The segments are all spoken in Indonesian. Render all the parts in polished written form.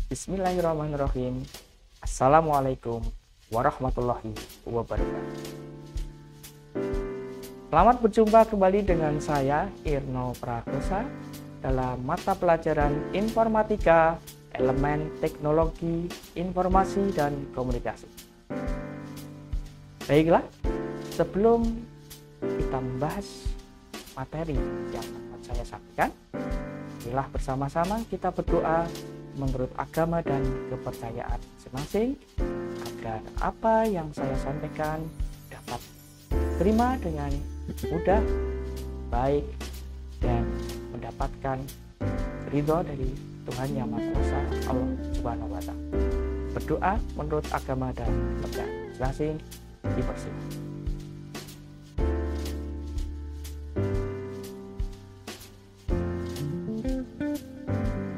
Bismillahirrahmanirrahim. Assalamualaikum warahmatullahi wabarakatuh. Selamat berjumpa kembali dengan saya Irno Prakosa dalam mata pelajaran Informatika Elemen Teknologi Informasi dan Komunikasi. Baiklah, sebelum kita membahas materi yang akan saya sampaikan, marilah bersama-sama kita berdoa menurut agama dan kepercayaan masing-masing agar apa yang saya sampaikan dapat terima dengan mudah, baik, dan mendapatkan ridho dari Tuhan Yang Maha Kuasa, Allah Subhanahu wa Ta'ala. Berdoa menurut agama dan kepercayaan masing-masing dipersilakan.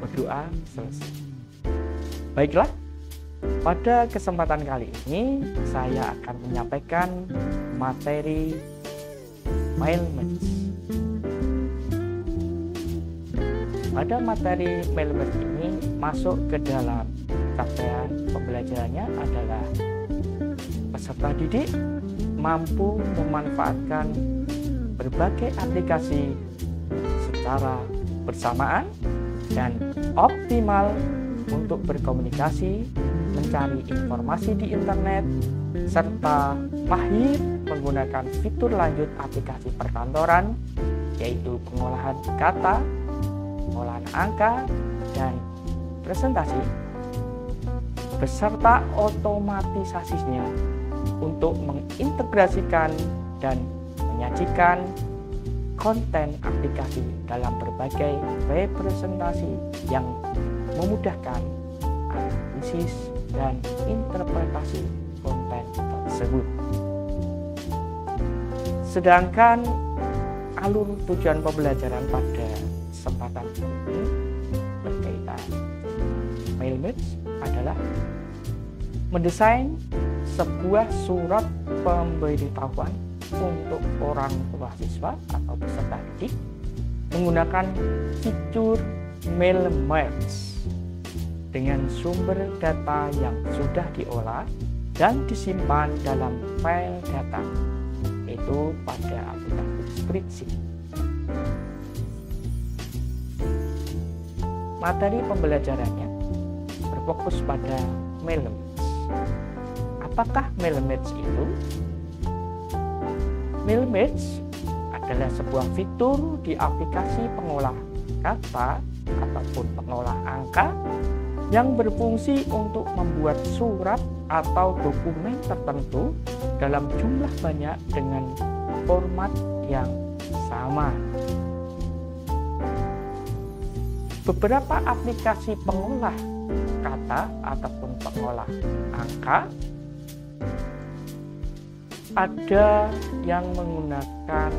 Berdoa selesai. Baiklah, pada kesempatan kali ini saya akan menyampaikan materi mail match. Pada materi mail match ini masuk ke dalam capaian pembelajarannya adalah peserta didik mampu memanfaatkan berbagai aplikasi secara bersamaan dan optimal untuk berkomunikasi, mencari informasi di internet, serta mahir menggunakan fitur lanjut aplikasi perkantoran, yaitu pengolahan kata, pengolahan angka, dan presentasi, beserta otomatisasinya untuk mengintegrasikan dan menyajikan konten aplikasi dalam berbagai representasi yang memudahkan analisis dan interpretasi konten tersebut. Sedangkan alur tujuan pembelajaran pada kesempatan ini berkaitan mail match adalah mendesain sebuah surat pemberitahuan untuk orang tua siswa atau peserta didik menggunakan fitur mail match dengan sumber data yang sudah diolah dan disimpan dalam file data, yaitu pada aplikasi spreadsheet. Materi pembelajarannya berfokus pada mail match. Apakah mail match itu? Mail match adalah sebuah fitur di aplikasi pengolah kata ataupun pengolah angka yang berfungsi untuk membuat surat atau dokumen tertentu dalam jumlah banyak dengan format yang sama. Beberapa aplikasi pengolah kata ataupun pengolah angka ada yang menggunakan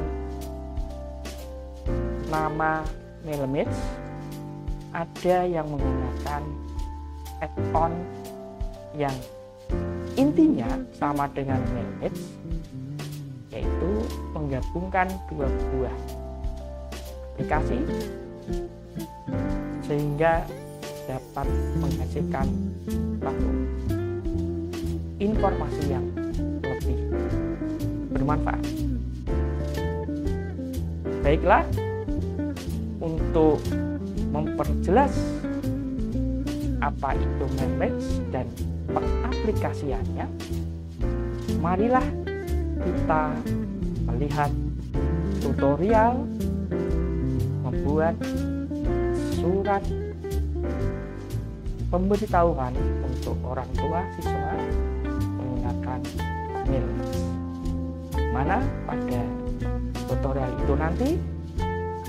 nama mail match, ada yang menggunakan add-on yang intinya sama dengan mail match, yaitu menggabungkan dua buah aplikasi sehingga dapat menghasilkan satu informasi yang lebih bermanfaat. Baiklah, untuk memperjelas apa itu mail match dan pengaplikasiannya, marilah kita melihat tutorial membuat surat pemberitahuan untuk orang tua siswa menggunakan mail match, mana pada tutorial itu nanti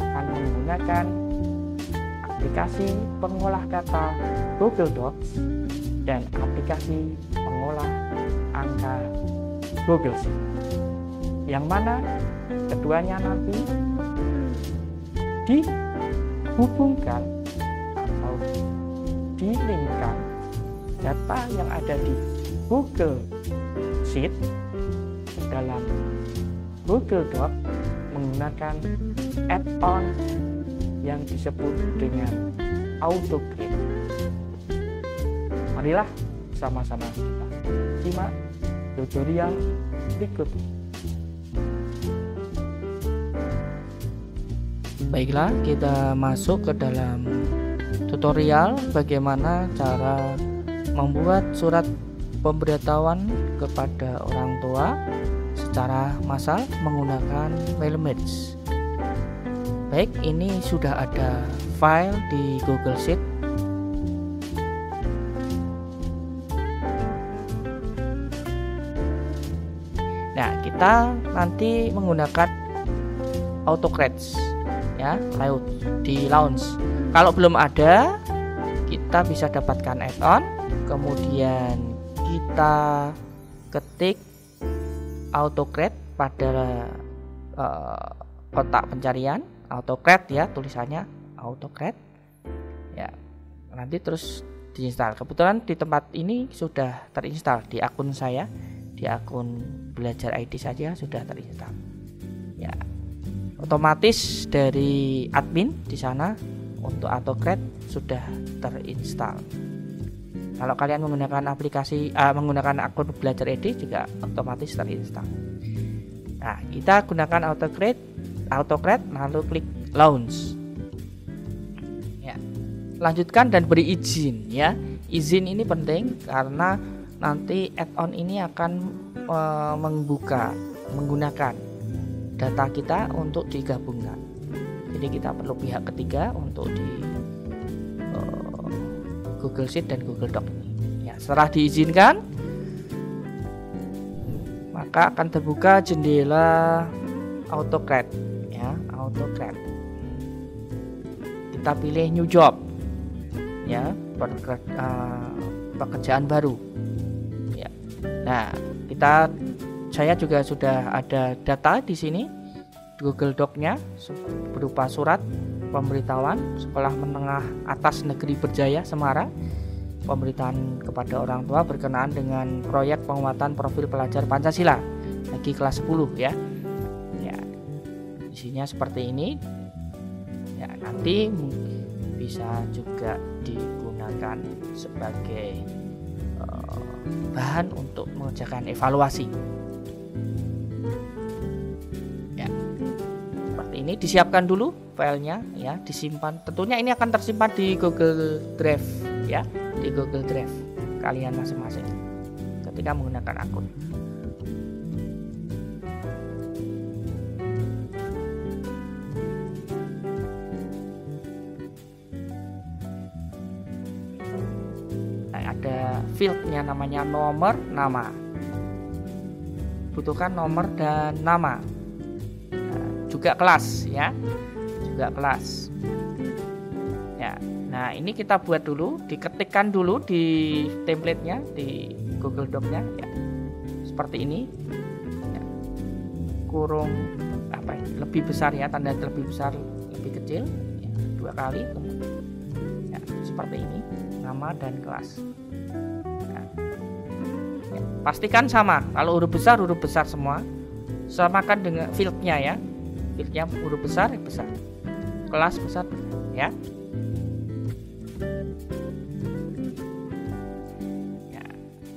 akan menggunakan aplikasi pengolah kata Google Docs dan aplikasi pengolah angka Google Sheet, yang mana keduanya nanti dihubungkan atau dilinkkan data yang ada di Google Sheet ke dalam Google Doc menggunakan add-on yang disebut dengan AutoGrid. Marilah sama-sama kita simak tutorial berikut. Baiklah, kita masuk ke dalam tutorial bagaimana cara membuat surat pemberitahuan kepada orang tua secara massal menggunakan Mailmerge. Baik, ini sudah ada file di Google Sheet. Nah, kita nanti menggunakan AutoCAD ya, layout di launch. Kalau belum ada, kita bisa dapatkan add-on, kemudian kita ketik AutoCAD pada kotak pencarian AutoCAD ya, tulisannya AutoCAD ya, nanti terus diinstal. Kebetulan di tempat ini sudah terinstall di akun saya, di akun Belajar IT saja sudah terinstall ya, otomatis dari admin di sana untuk AutoCAD sudah terinstall. Kalau kalian menggunakan aplikasi menggunakan akun Belajar ID juga otomatis terinstall. Nah, kita gunakan AutoCAD lalu klik launch. Ya. Lanjutkan dan beri izin ya. Izin ini penting karena nanti add-on ini akan menggunakan data kita untuk digabungkan. Jadi kita perlu pihak ketiga untuk di Google Sheet dan Google Doc ini. Ya, setelah diizinkan, maka akan terbuka jendela AutoCAD ya, AutoCAD. Kita pilih New Job ya, pekerjaan baru. Ya. Nah, saya juga sudah ada data di sini Google Doc-nya berupa surat pemberitahuan Sekolah Menengah Atas Negeri Berjaya Semarang, pemberitahuan kepada orang tua berkenaan dengan proyek penguatan profil pelajar Pancasila bagi kelas 10 ya. Ya, isinya seperti ini. Ya, nanti bisa juga digunakan sebagai bahan untuk mengerjakan evaluasi. Ya, seperti ini disiapkan dulu filenya ya, disimpan. Tentunya ini akan tersimpan di Google Drive ya, di Google Drive kalian masing-masing ketika menggunakan akun. Nah, ada fieldnya namanya nomor nama. Butuhkan nomor dan nama. Nah, juga kelas ya. Juga kelas ya. Nah, ini kita buat dulu, diketikkan dulu di templatenya di Google Doc-nya ya, seperti ini ya. Kurung apa ini, lebih besar ya, tanda lebih besar lebih kecil ya, 2 kali ya, seperti ini, nama dan kelas ya. Ya, pastikan sama, kalau huruf besar semua, samakan dengan fieldnya ya, fieldnya huruf besar kelas besar ya. Ya,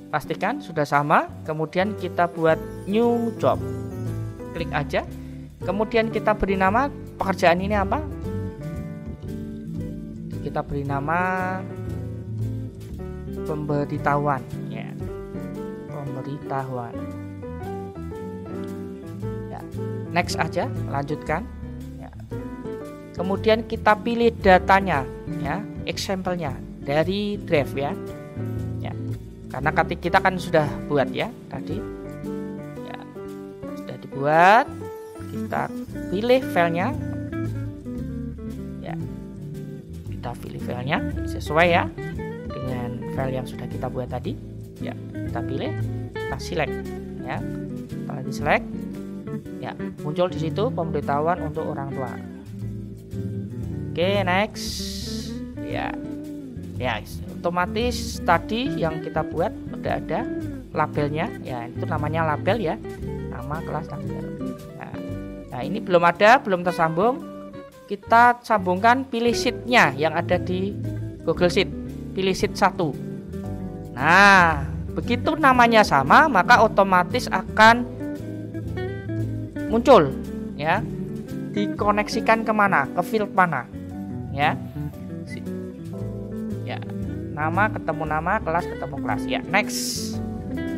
pastikan sudah sama. Kemudian kita buat new job, klik aja. Kemudian kita beri nama pekerjaan ini apa? Kita beri nama pemberitahuan ya, pemberitahuan ya. Next aja, lanjutkan. Kemudian kita pilih datanya ya, example-nya dari Drive ya. Ya. Karena kita kan sudah buat ya tadi. Ya. Sudah dibuat. Kita pilih filenya. Ya. Kita pilih filenya sesuai ya dengan file yang sudah kita buat tadi. Ya, kita pilih, kita select ya. Setelah di select ya, muncul di situ pemberitahuan untuk orang tua. Oke, next ya. Ya, otomatis tadi yang kita buat udah ada labelnya ya, itu namanya label ya, nama kelas label. Nah, ini belum ada, belum tersambung. Kita sambungkan, pilih sheet-nya yang ada di Google Sheet, pilih sheet 1 Nah, begitu namanya sama, maka otomatis akan muncul ya, dikoneksikan kemana, ke field mana ya. Ya, nama ketemu nama, kelas ketemu kelas ya. Next.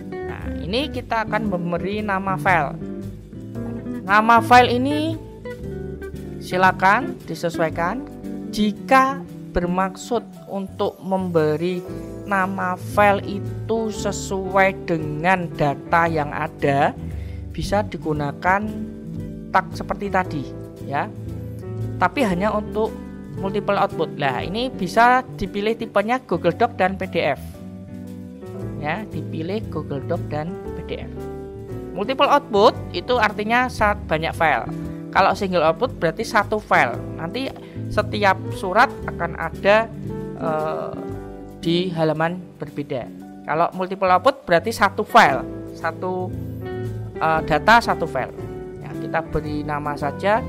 Nah, ini kita akan memberi nama file. Nama file ini silakan disesuaikan. Jika bermaksud untuk memberi nama file itu sesuai dengan data yang ada, bisa digunakan tag seperti tadi ya, tapi hanya untuk multiple output. Nah, ini bisa dipilih tipenya Google Doc dan PDF ya, dipilih Google Doc dan PDF. Multiple output itu artinya banyak file. Kalau single output berarti satu file. Nanti setiap surat akan ada di halaman berbeda. Kalau multiple output berarti satu file, satu data satu file ya. Kita beri nama saja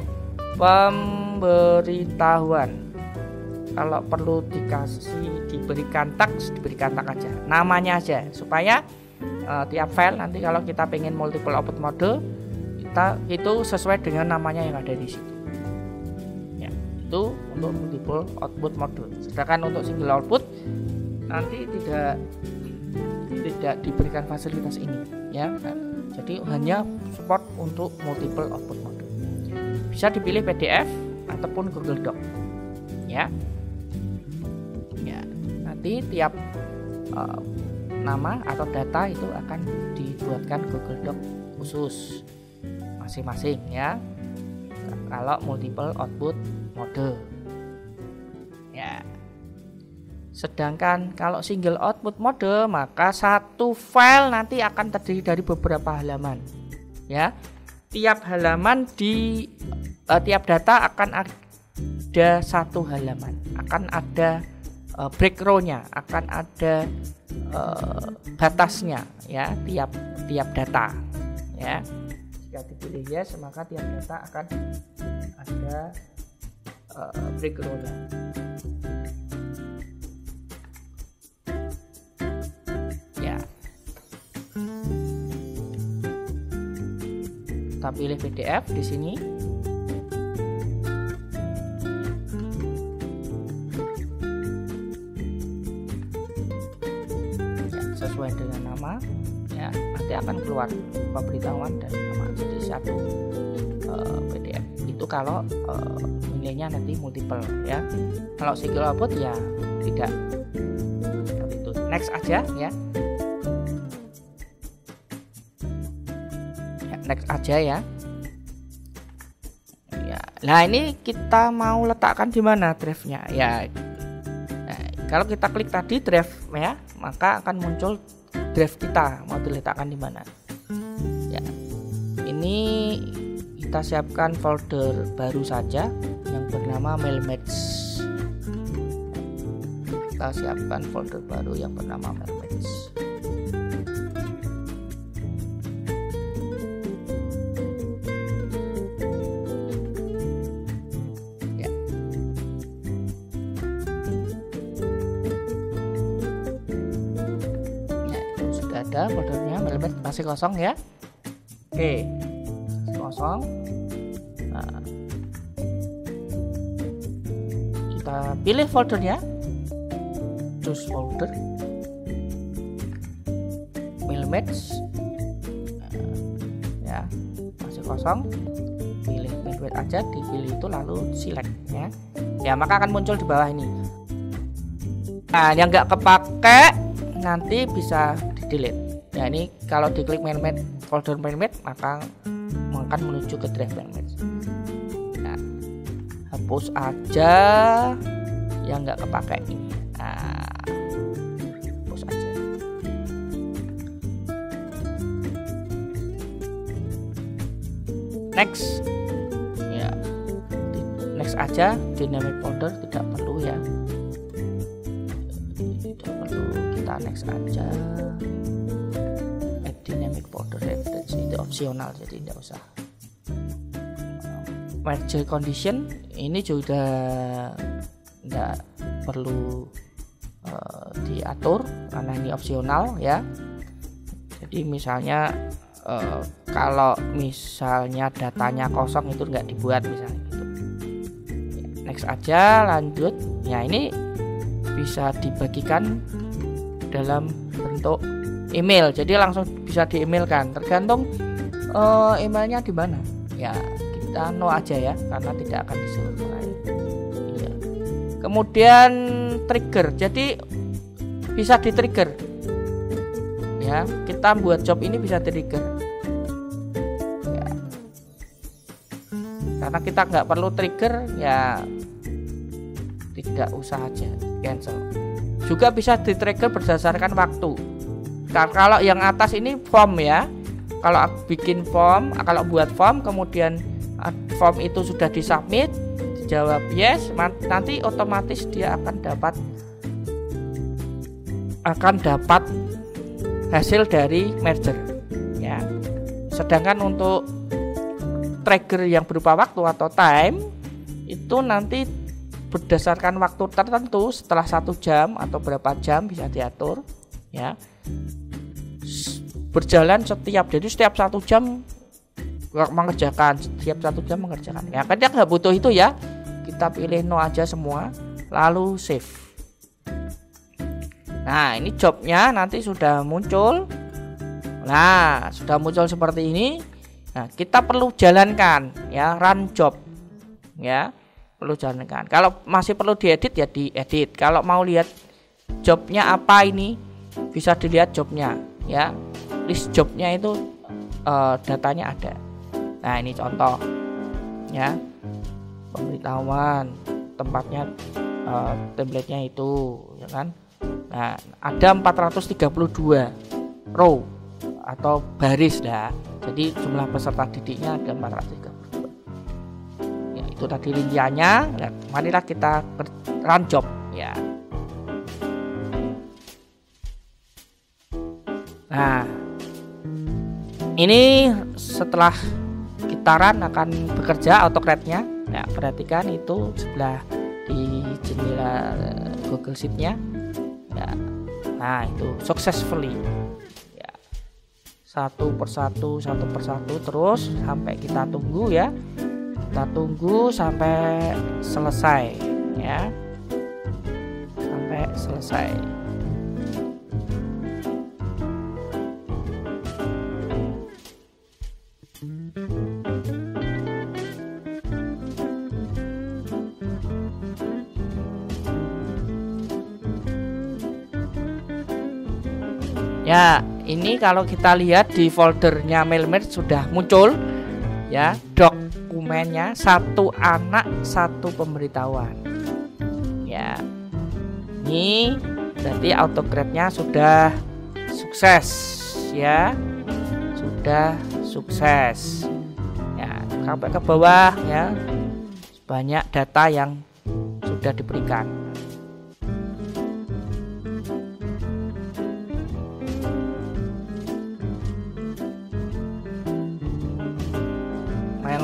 pemberitahuan. Kalau perlu diberikan tag aja, namanya aja, supaya tiap file nanti kalau kita pengen multiple output mode, kita itu sesuai dengan namanya yang ada di situ ya. Itu untuk multiple output mode. Sedangkan untuk single output nanti tidak diberikan fasilitas ini ya. Jadi hanya support untuk multiple output mode. Bisa dipilih PDF ataupun Google Doc ya. Ya, nanti tiap nama atau data itu akan dibuatkan Google Doc khusus masing-masing ya, kalau multiple output mode ya. Sedangkan kalau single output mode, maka satu file nanti akan terdiri dari beberapa halaman ya. Tiap halaman tiap data akan ada satu halaman, akan ada background-nya, akan ada batasnya ya, tiap data ya. Jika dipilih yes, maka tiap data akan ada background-nya. Ya. Kita pilih PDF di sini. Ya, sesuai dengan nama ya, nanti akan keluar pemberitahuan dan nama. Jadi satu PDF itu kalau nilainya nanti multiple ya. Kalau single output ya tidak seperti itu. Next aja ya. Next aja ya. Ya. Nah, ini kita mau letakkan di mana drive-nya ya. Nah, kalau kita klik tadi drive ya, maka akan muncul drive kita mau diletakkan di mana. Ya. Ini kita siapkan folder baru saja yang bernama Mailmatch. Kita siapkan folder baru yang bernama Mailmatch. Ya. Ya, itu sudah ada foldernya. Mailmatch masih kosong ya. Oke, kosong. Nah, kita pilih foldernya, choose folder, Mailmatch. Ya, masih kosong. Pilih Mailmatch aja, dipilih itu lalu select ya. Ya, maka akan muncul di bawah ini. Nah, yang nggak kepake nanti bisa di delete. Ya, ini kalau diklik Mailmatch, folder Mailmatch, maka akan menuju ke drive Mailmatch. Nah, hapus aja yang nggak kepake ini. Nah, hapus aja. Next ya, next aja. Dynamic folder tidak perlu ya, tidak perlu, kita next aja. Dynamic folder reference itu opsional, jadi tidak usah. Merge condition ini juga tidak perlu diatur karena ini opsional ya. Jadi misalnya kalau misalnya datanya kosong itu nggak dibuat misalnya gitu. Next aja, lanjut. Ya, ini bisa dibagikan dalam bentuk email, jadi langsung bisa di emailkan, tergantung emailnya di mana ya. Kita no aja ya karena tidak akan disuruh ya. Kemudian trigger, jadi bisa di trigger ya, kita buat job ini bisa di trigger ya. Karena kita nggak perlu trigger ya, tidak usah aja, cancel. Juga bisa di trigger berdasarkan waktu. Kalau yang atas ini form ya, kalau bikin form, kalau buat form kemudian form itu sudah disubmit, dijawab yes, nanti otomatis dia akan dapat hasil dari merger ya. Sedangkan untuk trigger yang berupa waktu atau time itu nanti berdasarkan waktu tertentu, setelah 1 jam atau berapa jam bisa diatur ya, berjalan jadi setiap 1 jam mengerjakan, setiap 1 jam mengerjakan ya. Kan dia nggak butuh itu ya, kita pilih no aja semua lalu save. Nah, ini jobnya nanti sudah muncul. Nah, sudah muncul seperti ini. Nah, kita perlu jalankan ya, run job ya, perlu jalankan. Kalau masih perlu diedit ya diedit. Kalau mau lihat jobnya apa ini, bisa dilihat jobnya ya, list jobnya itu datanya ada. Nah, ini contoh ya, pemberitahuan tempatnya, template-nya itu ya kan. Nah, ada 432 row atau baris dah. Jadi jumlah peserta didiknya ada 432 ya, itu tadi rinciannya. Nah, marilah kita run job ya. Nah, ini setelah kita run akan bekerja AutoCAD-nya. Nah, perhatikan itu sebelah di jendela Google Sheet-nya ya. Nah, itu successfully ya, satu persatu terus sampai kita tunggu ya, kita tunggu sampai selesai ya, sampai selesai. Ya, ini kalau kita lihat di foldernya MailMerge sudah muncul ya, dokumennya 1 anak 1 pemberitahuan ya. Ini berarti AutoCAD-nya sudah sukses ya, sudah sukses ya. Sampai ke bawah ya, banyak data yang sudah diberikan.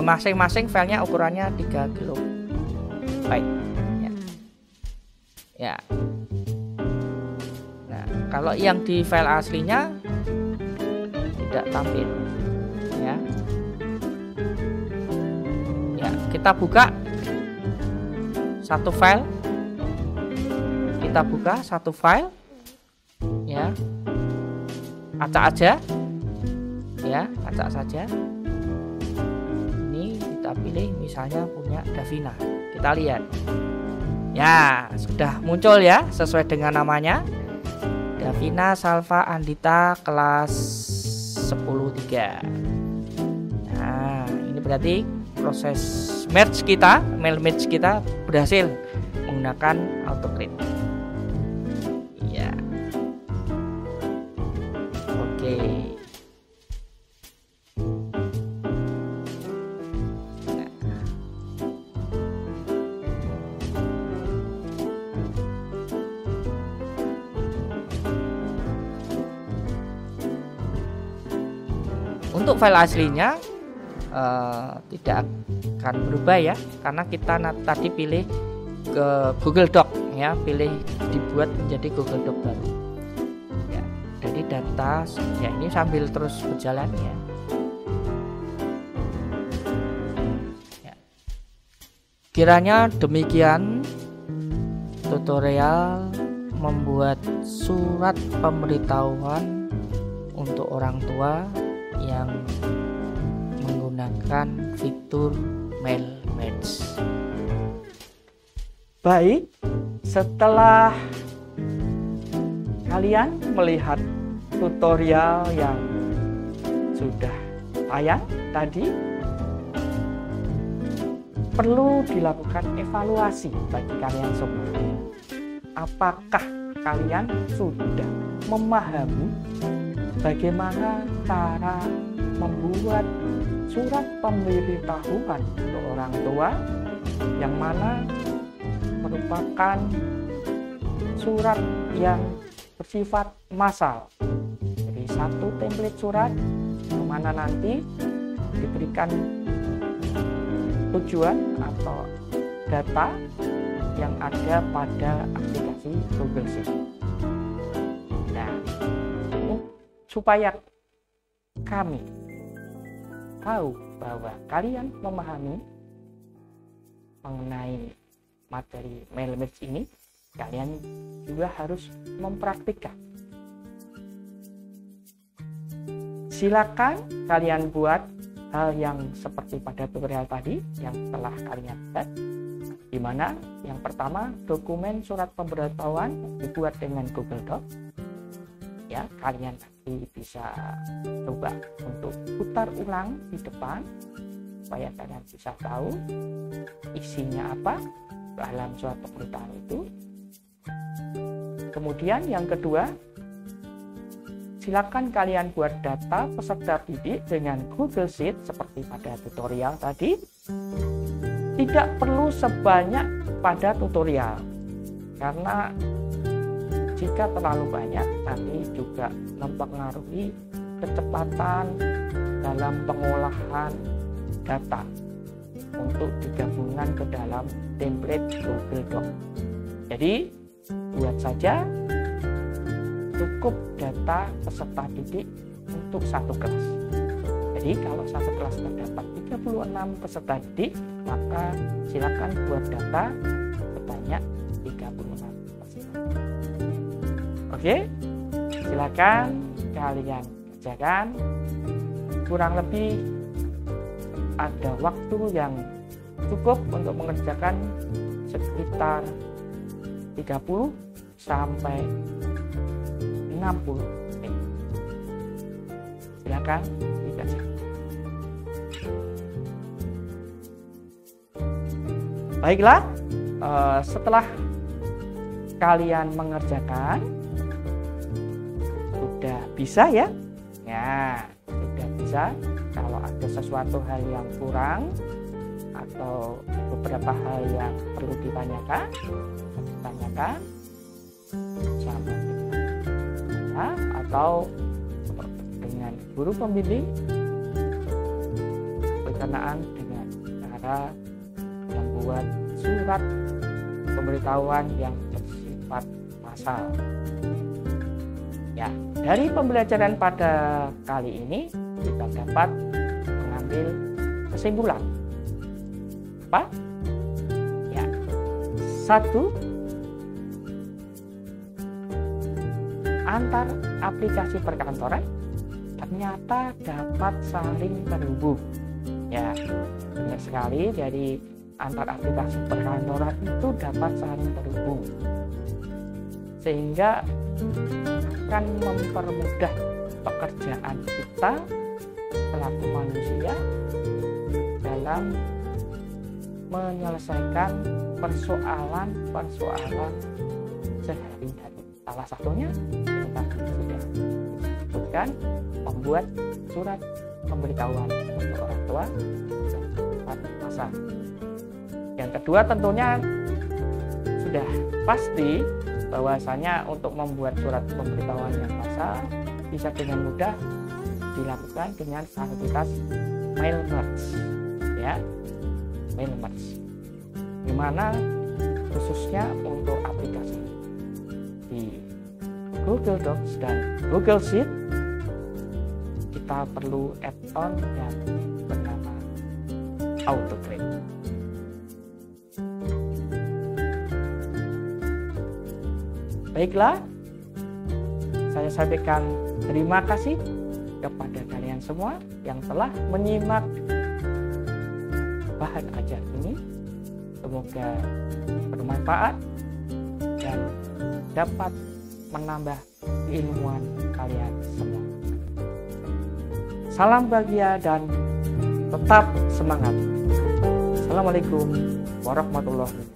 Masing-masing filenya ukurannya 3 KB ya. Ya. Nah, kalau yang di file aslinya tidak tampil ya. Ya, kita buka satu file. Kita buka satu file ya. Acak aja. Ya, acak saja. Kita pilih misalnya punya Davina, kita lihat ya, sudah muncul ya sesuai dengan namanya, Davina Salva Andita kelas 10-3. Nah, ini berarti proses merge kita, mail merge kita berhasil menggunakan AutoCAD ya. Oke. Untuk file aslinya tidak akan berubah ya, karena kita tadi pilih ke Google Doc ya, pilih dibuat menjadi Google Doc baru. Ya, jadi data ya ini sambil terus berjalan ya. Kiranya demikian tutorial membuat surat pemberitahuan untuk orang tua yang menggunakan fitur mail match. Baik, setelah kalian melihat tutorial yang sudah tayang tadi, perlu dilakukan evaluasi bagi kalian semua. Apakah kalian sudah memahami bagaimana cara membuat surat pemberitahuan untuk orang tua, yang mana merupakan surat yang bersifat massal. Jadi satu template surat yang mana nanti diberikan tujuan atau data yang ada pada aplikasi Google Sheet. Nah, supaya kami tahu bahwa kalian memahami mengenai materi mail match ini, kalian juga harus mempraktikkan. Silakan kalian buat hal yang seperti pada tutorial tadi yang telah kalian lihat, di mana yang pertama dokumen surat pemberitahuan dibuat dengan Google Doc. Ya, kalian nanti bisa coba untuk putar ulang di depan supaya kalian bisa tahu isinya apa dalam surat pemberitahuan itu. Kemudian yang kedua, silakan kalian buat data peserta didik dengan Google Sheet seperti pada tutorial tadi. Tidak perlu sebanyak pada tutorial, karena jika terlalu banyak nanti juga mempengaruhi kecepatan dalam pengolahan data untuk digabungkan ke dalam template Google Doc. Jadi buat saja cukup data peserta didik untuk satu kelas. Jadi kalau satu kelas terdapat 36 peserta didik, maka silakan buat data sebanyak 36 peserta. Oke, silakan kalian kerjakan. Kurang lebih ada waktu yang cukup untuk mengerjakan sekitar 30 sampai 60 menit. Silakan dibaca. Baiklah, setelah kalian mengerjakan, sudah bisa ya? Ya, sudah bisa. Kalau ada sesuatu hal yang kurang atau beberapa hal yang perlu ditanyakan sama ya, atau dengan guru pembimbing berkenaan dengan cara membuat surat pemberitahuan yang bersifat massal. Ya, dari pembelajaran pada kali ini kita dapat mengambil kesimpulan. Apa? Ya, satu, antar aplikasi perkantoran ternyata dapat saling terhubung. Ya, benar sekali, dari antar aplikasi perkantoran itu dapat saling terhubung, sehingga akan mempermudah pekerjaan kita selaku manusia dalam menyelesaikan persoalan sehari-hari. Salah satunya yang tadi sudah disebutkan, membuat surat pemberitahuan untuk orang tua tepat masa. Yang kedua, tentunya sudah pasti bahwasanya untuk membuat surat pemberitahuan yang massal bisa dengan mudah dilakukan dengan fasilitas mail merge, ya, mail merge, dimana khususnya untuk aplikasi Google Docs dan Google Sheet, kita perlu add-on yang bernama AutoCreate. Baiklah, saya sampaikan terima kasih kepada kalian semua yang telah menyimak bahan ajar ini. Semoga bermanfaat dan dapat menambah keilmuan kalian semua. Salam bahagia dan tetap semangat. Assalamualaikum warahmatullahi wabarakatuh.